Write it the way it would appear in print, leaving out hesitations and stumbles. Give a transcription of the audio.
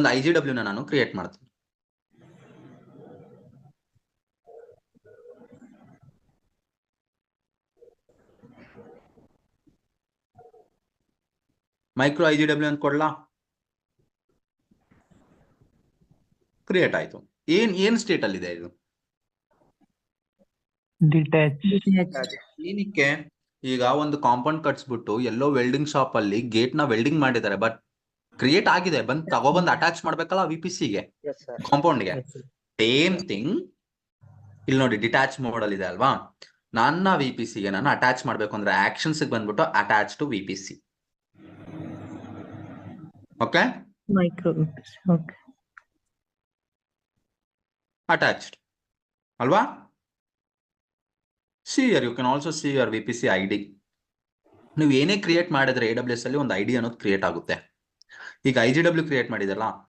ಒಂದು IGW ನ ನಾನು ಕ್ರಿಯೇಟ್ ಮಾಡ್ತೀನಿ. ಮೈಕ್ರೋ IGW ಅಂತ ಕೊಡ್ಲಾ? ಕ್ರಿಯೇಟ್ ಆಯ್ತು. ಏನ್ ಸ್ಟೇಟ್ ಅಲ್ಲಿ ಇದೆ ಇದು? ಡಿಟ್ಯಾಚ್. ಏನಕ್ಕೆ? ಈಗ ಒಂದು ಕಾಂಪೌಂಡ್ ಕಟ್ಸ್ಬಿಟ್ಟು ಎಲ್ಲೋ ವೆಲ್ಡಿಂಗ್ ಶಾಪ್ ಅಲ್ಲಿ ಗೇಟ್ ನ ವೆಲ್ಡಿಂಗ್ ಮಾಡಿದ್ದಾರೆ, ಬಟ್ ಕ್ರಿಯೇಟ್ ಆಗಿದೆ, ತಗೊಬಂದು ಅಟ್ಯಾಚ್ ಮಾಡ್ಬೇಕಲ್ಲ VPC-ಗೆ, ಕಾಂಪೌಂಡ್ಗೆ. ಸೇಮ್ ಥಿಂಗ್ ಇಲ್ಲಿ ನೋಡಿ, ಡಿಟ್ಯಾಚ್ ಮೋಡ್ ಅಲ್ಲಿ ಇದೆ ಅಲ್ವಾ? ನನ್ನ VPC-ಗೆ ನಾನು ಅಟ್ಯಾಚ್ ಮಾಡ್ಬೇಕು ಅಂದ್ರೆ ಆಕ್ಷನ್ಸ್ ಬಂದ್ಬಿಟ್ಟು attach to VPC. Okay, micro VPC. Okay, attached ಅಲ್ವಾ? See here, you can also see your VPC ID. ನೀವು ಏನೇ ಕ್ರಿಯೇಟ್ ಮಾಡಿದ್ರೆ AWS ಅಲ್ಲಿ ಒಂದು ID ಅನ್ನೋದು ಕ್ರಿಯೇಟ್ ಆಗುತ್ತೆ. ಈಗ IGW ಕ್ರಿಯೇಟ್ ಮಾಡಿದಲ್ಲ,